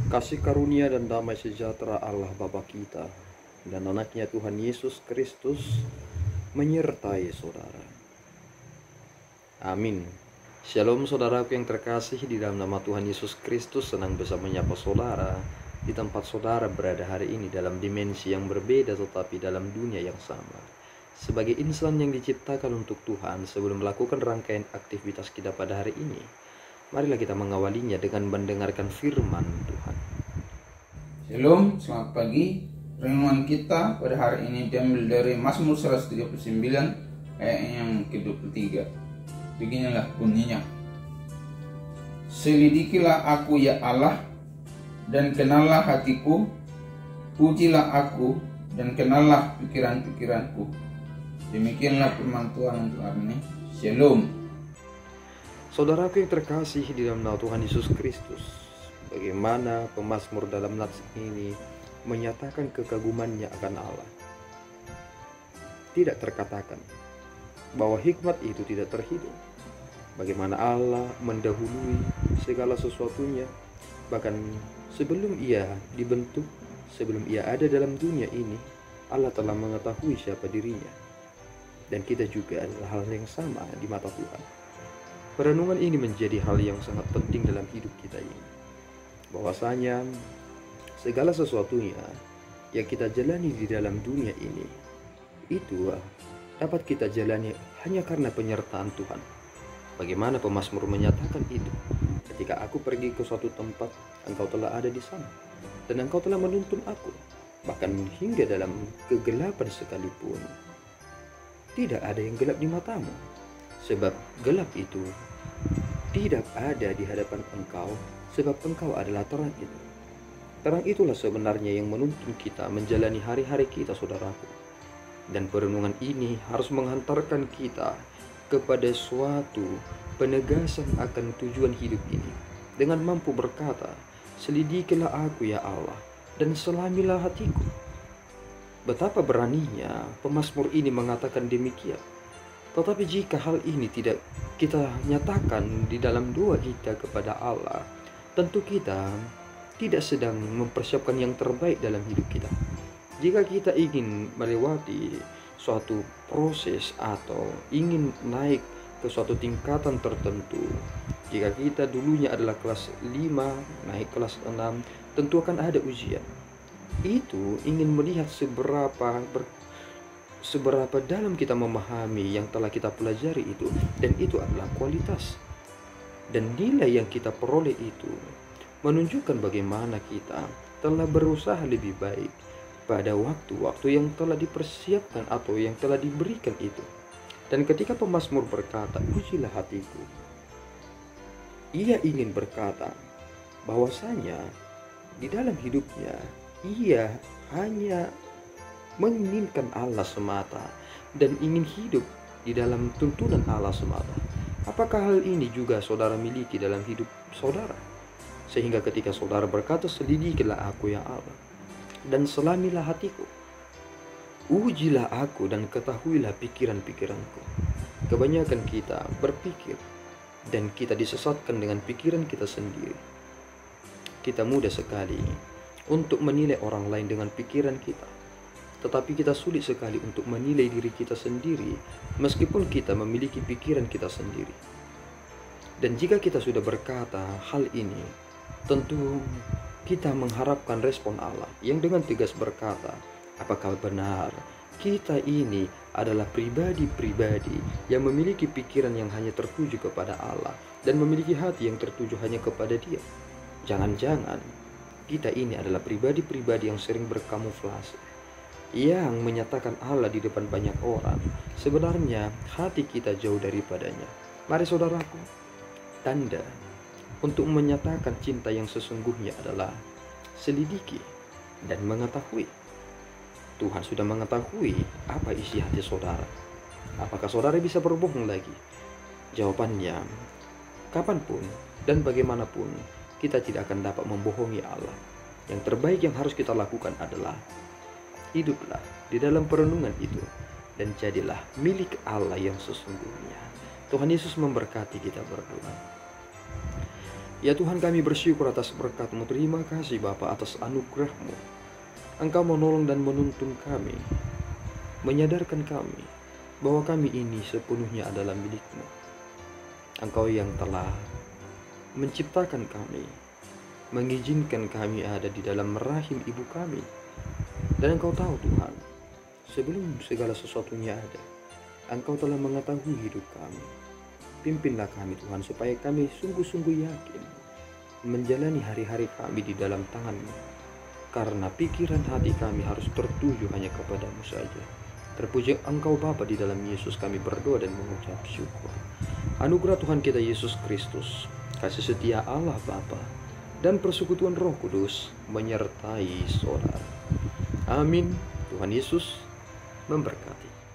Kasih karunia dan damai sejahtera Allah Bapa kita dan anaknya Tuhan Yesus Kristus menyertai saudara. Amin. Shalom saudaraku yang terkasih, di dalam nama Tuhan Yesus Kristus senang bisa menyapa saudara di tempat saudara berada hari ini dalam dimensi yang berbeda tetapi dalam dunia yang sama. Sebagai insan yang diciptakan untuk Tuhan, sebelum melakukan rangkaian aktivitas kita pada hari ini, marilah kita mengawalinya dengan mendengarkan firman Tuhan. Shalom, selamat pagi. Renungan kita pada hari ini diambil dari Mazmur 139 ayat yang ke-23. Beginilah bunyinya. Selidikilah aku ya Allah, dan kenallah hatiku. Pujilah aku, dan kenallah pikiran-pikiranku. Demikianlah firman Tuhan untuk hari ini. Shalom. Saudaraku yang terkasih di dalam nama Tuhan Yesus Kristus, bagaimana pemazmur dalam nats ini menyatakan kekagumannya akan Allah. Tidak terkatakan bahwa hikmat itu tidak terhitung. Bagaimana Allah mendahului segala sesuatunya, bahkan sebelum ia dibentuk, sebelum ia ada dalam dunia ini, Allah telah mengetahui siapa dirinya. Dan kita juga adalah hal yang sama di mata Tuhan. Perenungan ini menjadi hal yang sangat penting dalam hidup kita ini. Bahwasanya segala sesuatunya yang kita jalani di dalam dunia ini, itu dapat kita jalani hanya karena penyertaan Tuhan. Bagaimana pemazmur menyatakan itu? Ketika aku pergi ke suatu tempat, engkau telah ada di sana, dan engkau telah menuntun aku, bahkan hingga dalam kegelapan sekalipun. Tidak ada yang gelap di matamu, sebab gelap itu tidak ada di hadapan engkau, sebab engkau adalah terang itu. Terang itulah sebenarnya yang menuntun kita menjalani hari-hari kita, saudaraku. Dan perenungan ini harus menghantarkan kita kepada suatu penegasan akan tujuan hidup ini, dengan mampu berkata, selidikilah aku ya Allah, dan selamilah hatiku. Betapa beraninya pemazmur ini mengatakan demikian. Tetapi jika hal ini tidak kita nyatakan di dalam doa kita kepada Allah, tentu kita tidak sedang mempersiapkan yang terbaik dalam hidup kita. Jika kita ingin melewati suatu proses atau ingin naik ke suatu tingkatan tertentu, jika kita dulunya adalah kelas 5, naik kelas 6, tentu akan ada ujian. Itu ingin melihat seberapa dalam kita memahami yang telah kita pelajari itu, dan itu adalah kualitas dan nilai yang kita peroleh itu menunjukkan bagaimana kita telah berusaha lebih baik pada waktu-waktu yang telah dipersiapkan atau yang telah diberikan itu. Dan ketika pemazmur berkata, pujilah hatiku, ia ingin berkata bahwasanya di dalam hidupnya ia hanya menginginkan Allah semata dan ingin hidup di dalam tuntunan Allah semata. Apakah hal ini juga saudara miliki dalam hidup saudara? Sehingga ketika saudara berkata, selidikilah aku ya Allah, dan selamilah hatiku, ujilah aku dan ketahuilah pikiran-pikiranku. Kebanyakan kita berpikir dan kita disesatkan dengan pikiran kita sendiri. Kita mudah sekali untuk menilai orang lain dengan pikiran kita, tetapi kita sulit sekali untuk menilai diri kita sendiri meskipun kita memiliki pikiran kita sendiri. Dan jika kita sudah berkata hal ini, tentu kita mengharapkan respon Allah yang dengan tegas berkata, apakah benar kita ini adalah pribadi-pribadi yang memiliki pikiran yang hanya tertuju kepada Allah dan memiliki hati yang tertuju hanya kepada Dia? Jangan-jangan kita ini adalah pribadi-pribadi yang sering berkamuflase, yang menyatakan Allah di depan banyak orang, sebenarnya hati kita jauh daripadanya. Mari saudaraku, tanda untuk menyatakan cinta yang sesungguhnya adalah selidiki dan mengetahui. Tuhan sudah mengetahui apa isi hati saudara. Apakah saudara bisa berbohong lagi? Jawabannya, kapanpun dan bagaimanapun kita tidak akan dapat membohongi Allah. Yang terbaik yang harus kita lakukan adalah hiduplah di dalam perenungan itu dan jadilah milik Allah yang sesungguhnya. Tuhan Yesus memberkati kita berdua. Ya Tuhan, kami bersyukur atas berkat-Mu. Terima kasih Bapa atas anugerah-Mu. Engkau menolong dan menuntun kami, menyadarkan kami bahwa kami ini sepenuhnya adalah milik-Mu. Engkau yang telah menciptakan kami, mengizinkan kami ada di dalam rahim ibu kami. Dan Engkau tahu Tuhan, sebelum segala sesuatunya ada, Engkau telah mengetahui hidup kami. Pimpinlah kami Tuhan, supaya kami sungguh-sungguh yakin menjalani hari-hari kami di dalam tangan-Mu. Karena pikiran hati kami harus tertuju hanya kepada-Mu saja. Terpuji Engkau Bapa, di dalam Yesus kami berdoa dan mengucap syukur. Anugerah Tuhan kita Yesus Kristus, kasih setia Allah Bapa, dan persekutuan Roh Kudus menyertai saudara. Amin. Tuhan Yesus memberkati.